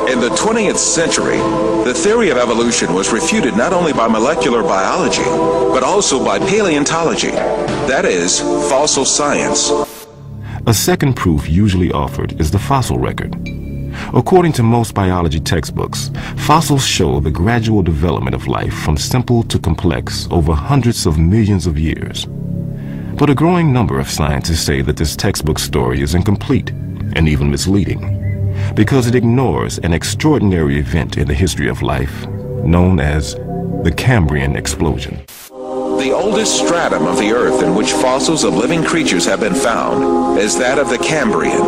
In the 20th century, the theory of evolution was refuted not only by molecular biology, but also by paleontology, that is, fossil science. A second proof usually offered is the fossil record. According to most biology textbooks, fossils show the gradual development of life from simple to complex over hundreds of millions of years. But a growing number of scientists say that this textbook story is incomplete and even misleading, because it ignores an extraordinary event in the history of life known as the Cambrian explosion. The oldest stratum of the Earth in which fossils of living creatures have been found is that of the Cambrian,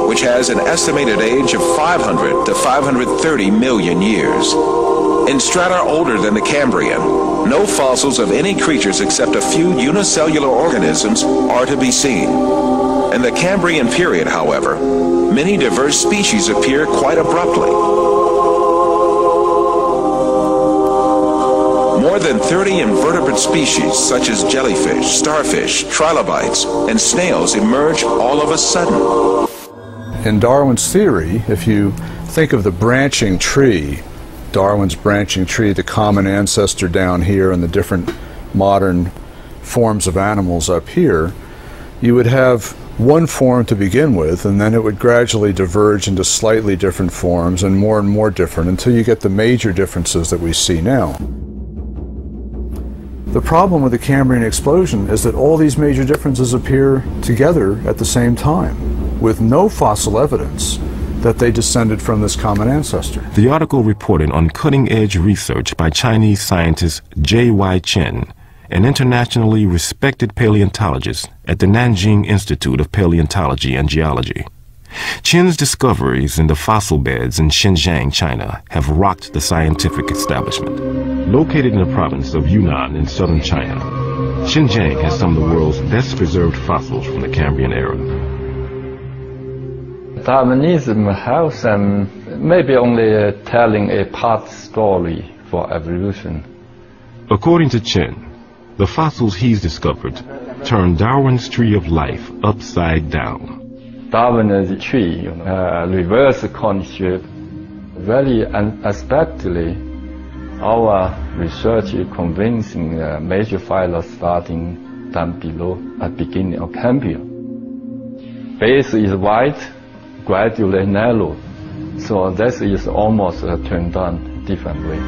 which has an estimated age of 500 to 530 million years. In strata older than the Cambrian, no fossils of any creatures except a few unicellular organisms are to be seen. In the Cambrian period, however, many diverse species appear quite abruptly. More than 30 invertebrate species such as jellyfish, starfish, trilobites, and snails emerge all of a sudden. In Darwin's theory, if you think of the branching tree, Darwin's branching tree, the common ancestor down here and the different modern forms of animals up here, you would have one form to begin with, and then it would gradually diverge into slightly different forms and more different until you get the major differences that we see now. The problem with the Cambrian explosion is that all these major differences appear together at the same time, with no fossil evidence that they descended from this common ancestor. The article reported on cutting-edge research by Chinese scientist J.Y. Chen, an internationally respected paleontologist at the Nanjing Institute of Paleontology and Geology. Chen's discoveries in the fossil beds in Xinjiang, China, have rocked the scientific establishment. Located in the province of Yunnan in southern China, Xinjiang has some of the world's best preserved fossils from the Cambrian era. Darwinism has maybe only telling a part story for evolution. According to Chen, the fossils he's discovered turn Darwin's tree of life upside down. Darwin's tree, reverse constraint, very unexpectedly, our research is convincing major phyla starting down below at beginning of Cambrian. Base is wide, gradually narrow, so this is almost turned on different way.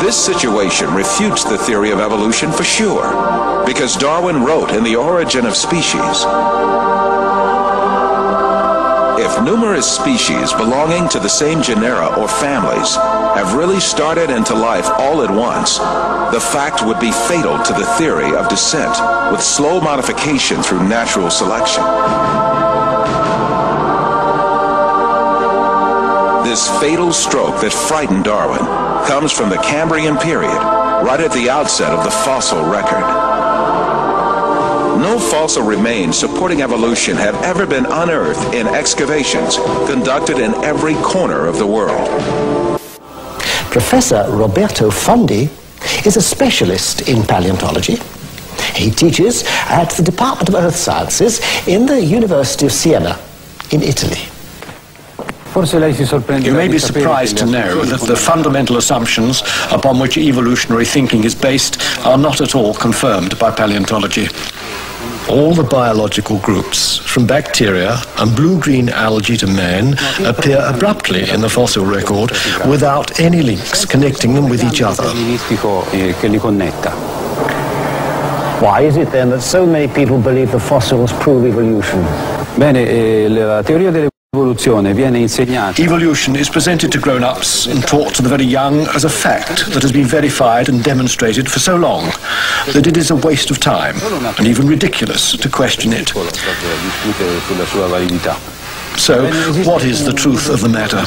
This situation refutes the theory of evolution for sure, because Darwin wrote in The Origin of Species, if numerous species belonging to the same genera or families have really started into life all at once, the fact would be fatal to the theory of descent with slow modification through natural selection. This fatal stroke that frightened Darwin comes from the Cambrian period, right at the outset of the fossil record. No fossil remains supporting evolution have ever been unearthed in excavations conducted in every corner of the world. Professor Roberto Fondi is a specialist in paleontology. He teaches at the Department of Earth Sciences in the University of Siena in Italy. You may be surprised to know that the fundamental assumptions upon which evolutionary thinking is based are not at all confirmed by paleontology. All the biological groups, from bacteria and blue-green algae to man, appear abruptly in the fossil record without any links connecting them with each other. Why is it then that so many people believe the fossils prove evolution? Evolution is presented to grown-ups and taught to the very young as a fact that has been verified and demonstrated for so long that it is a waste of time and even ridiculous to question it. So, what is the truth of the matter?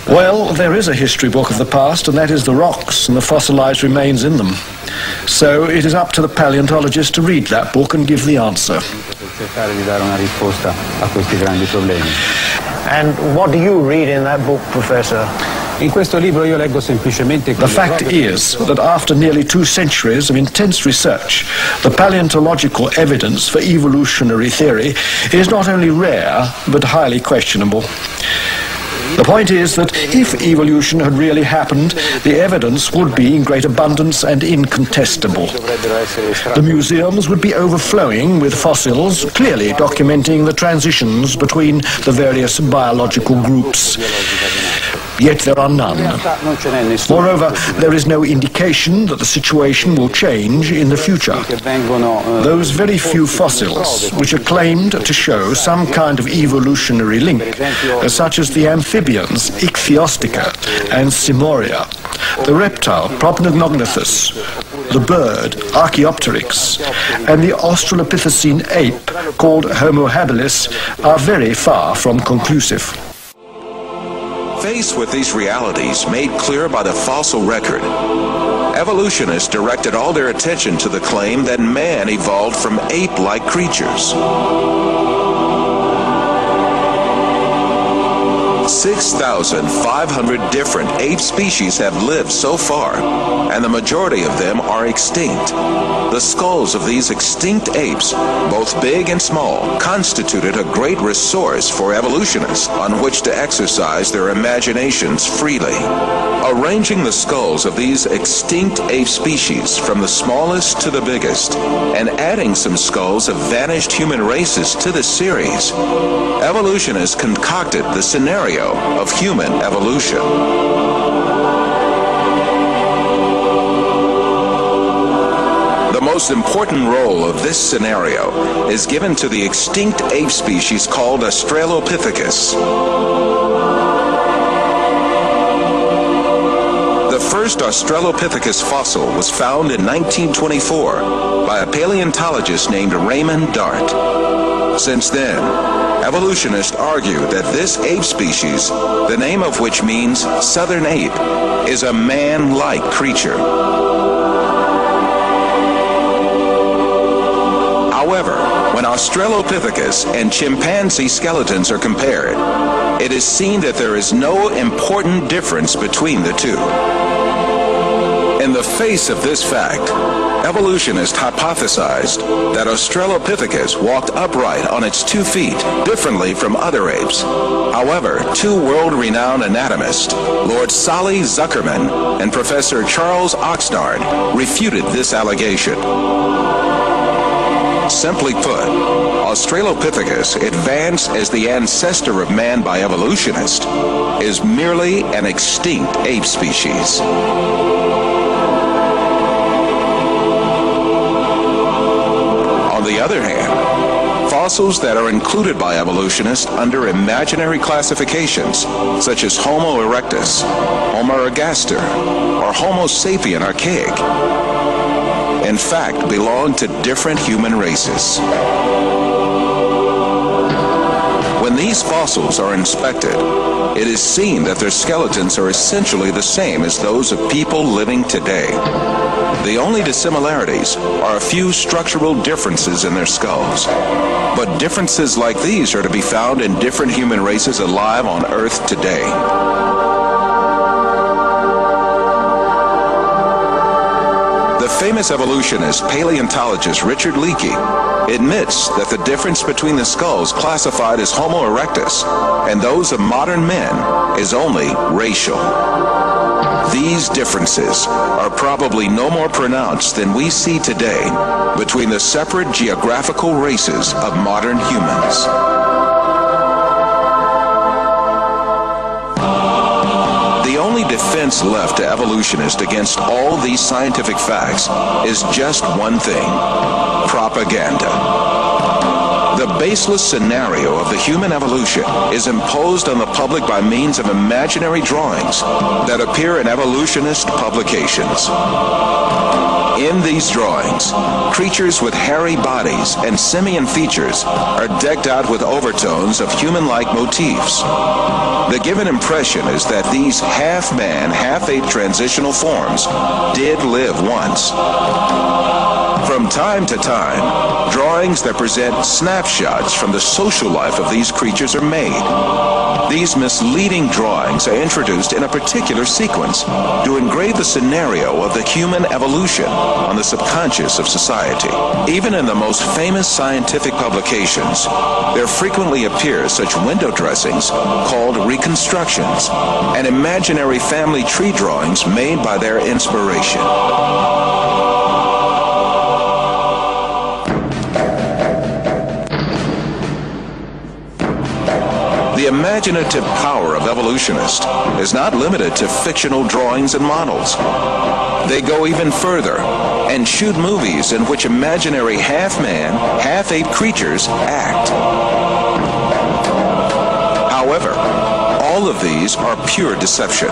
Well, there is a history book of the past, and that is the rocks and the fossilized remains in them. So, it is up to the paleontologist to read that book and give the answer. And what do you read in that book, Professor? The fact is that after nearly 2 centuries of intense research, the paleontological evidence for evolutionary theory is not only rare, but highly questionable. The point is that if evolution had really happened, the evidence would be in great abundance and incontestable. The museums would be overflowing with fossils, clearly documenting the transitions between the various biological groups. Yet there are none. Moreover, there is no indication that the situation will change in the future. Those very few fossils which are claimed to show some kind of evolutionary link, such as the amphibians Ichthyostica and Simoria, the reptile Propenognathus, the bird Archaeopteryx, and the Australopithecine ape called Homo habilis are very far from conclusive. Faced with these realities made clear by the fossil record, evolutionists directed all their attention to the claim that man evolved from ape-like creatures. 6,500 different ape species have lived so far, and the majority of them are extinct. The skulls of these extinct apes, both big and small, constituted a great resource for evolutionists on which to exercise their imaginations freely. Arranging the skulls of these extinct ape species from the smallest to the biggest, and adding some skulls of vanished human races to the series, evolutionists concocted the scenario of human evolution. The most important role of this scenario is given to the extinct ape species called Australopithecus. The first Australopithecus fossil was found in 1924 by a paleontologist named Raymond Dart. Since then, evolutionists argue that this ape species, the name of which means southern ape, is a man-like creature. However, when Australopithecus and chimpanzee skeletons are compared, it is seen that there is no important difference between the two. In the face of this fact, evolutionists hypothesized that Australopithecus walked upright on its 2 feet, differently from other apes. However, 2 world-renowned anatomists, Lord Solly Zuckerman and Professor Charles Oxnard, refuted this allegation. Simply put, Australopithecus, advanced as the ancestor of man by evolutionists, is merely an extinct ape species. On the other hand, fossils that are included by evolutionists under imaginary classifications, such as Homo erectus, Homo ergaster, or Homo sapien archaic, in fact belong to different human races. When these fossils are inspected, it is seen that their skeletons are essentially the same as those of people living today. The only dissimilarities are a few structural differences in their skulls. But differences like these are to be found in different human races alive on Earth today. The famous evolutionist paleontologist Richard Leakey admits that the difference between the skulls classified as Homo erectus and those of modern men is only racial. These differences are probably no more pronounced than we see today between the separate geographical races of modern humans. The only defense left to evolutionists against all these scientific facts is just one thing: propaganda. The baseless scenario of the human evolution is imposed on the public by means of imaginary drawings that appear in evolutionist publications. In these drawings, creatures with hairy bodies and simian features are decked out with overtones of human-like motifs. The given impression is that these half-man, half-ape transitional forms did live once. From time to time, drawings that present snapshots snapshots from the social life of these creatures are made. These misleading drawings are introduced in a particular sequence to engrave the scenario of the human evolution on the subconscious of society. Even in the most famous scientific publications, there frequently appear such window dressings called reconstructions and imaginary family tree drawings made by their inspiration. The imaginative power of evolutionists is not limited to fictional drawings and models. They go even further and shoot movies in which imaginary half-man, half-ape creatures act. However, all of these are pure deception.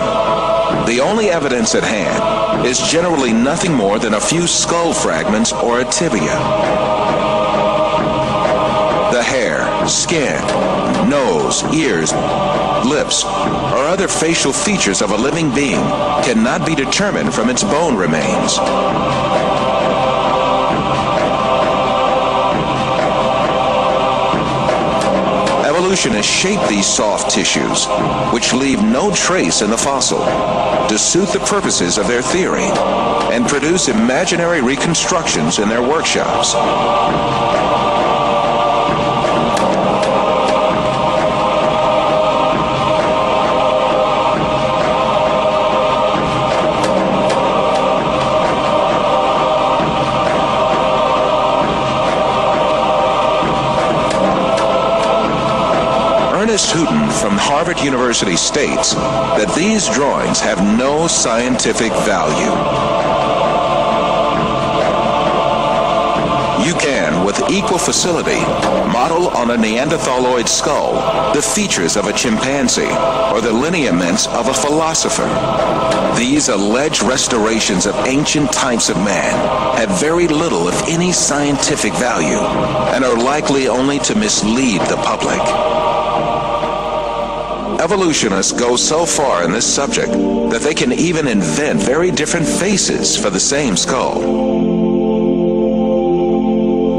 The only evidence at hand is generally nothing more than a few skull fragments or a tibia. The hair, skin, nose, ears, lips, or other facial features of a living being cannot be determined from its bone remains. Evolutionists shape these soft tissues, which leave no trace in the fossil, to suit the purposes of their theory, and produce imaginary reconstructions in their workshops. Ernest Houghton from Harvard University states that these drawings have no scientific value. You can, with equal facility, model on a Neanderthaloid skull the features of a chimpanzee or the lineaments of a philosopher. These alleged restorations of ancient types of man have very little, if any, scientific value and are likely only to mislead the public. Evolutionists go so far in this subject that they can even invent very different faces for the same skull.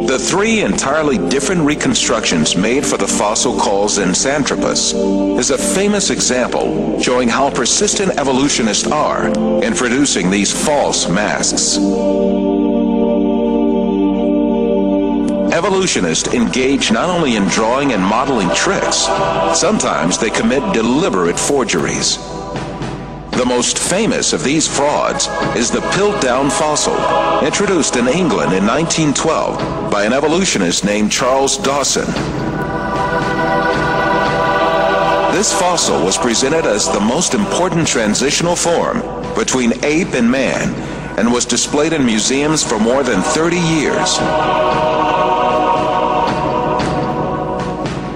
The three entirely different reconstructions made for the fossil called Zinjanthropus is a famous example showing how persistent evolutionists are in producing these false masks. Evolutionists engage not only in drawing and modeling tricks, sometimes they commit deliberate forgeries. The most famous of these frauds is the Piltdown fossil, introduced in England in 1912 by an evolutionist named Charles Dawson. This fossil was presented as the most important transitional form between ape and man and was displayed in museums for more than 30 years.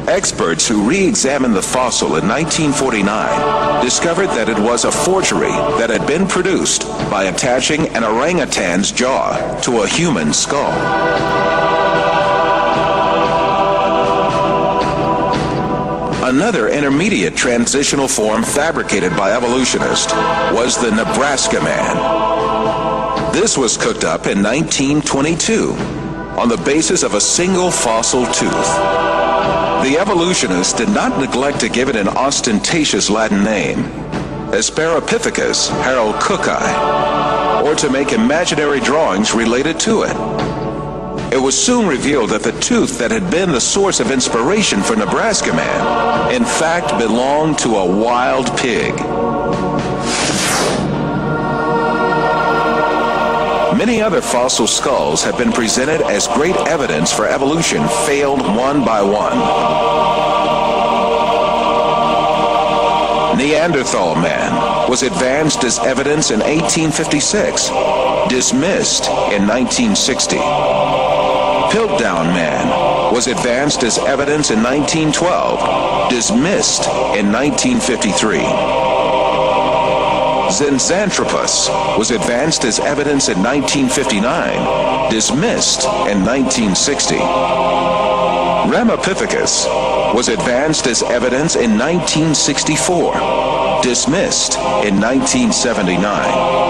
Experts who re-examined the fossil in 1949 discovered that it was a forgery that had been produced by attaching an orangutan's jaw to a human skull. Another intermediate transitional form fabricated by evolutionists was the Nebraska man. This was cooked up in 1922 on the basis of a single fossil tooth. The evolutionists did not neglect to give it an ostentatious Latin name, Asparapithecus harold-cooki, or to make imaginary drawings related to it. It was soon revealed that the tooth that had been the source of inspiration for Nebraska Man, in fact, belonged to a wild pig. Many other fossil skulls have been presented as great evidence for evolution failed one by one. Neanderthal man was advanced as evidence in 1856, dismissed in 1960. Piltdown man was advanced as evidence in 1912, dismissed in 1953. Zinjanthropus was advanced as evidence in 1959, dismissed in 1960. Ramapithecus was advanced as evidence in 1964, dismissed in 1979.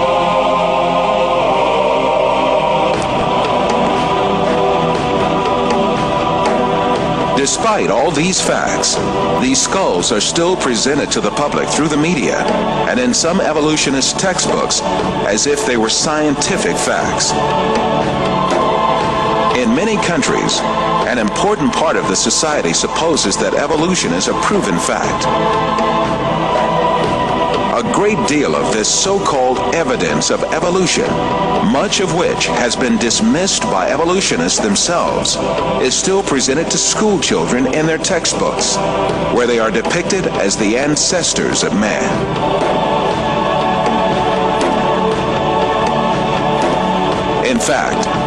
Despite all these facts, these skulls are still presented to the public through the media and in some evolutionist textbooks as if they were scientific facts. In many countries, an important part of the society supposes that evolution is a proven fact. A great deal of this so-called evidence of evolution, much of which has been dismissed by evolutionists themselves, is still presented to school children in their textbooks, where they are depicted as the ancestors of man. In fact,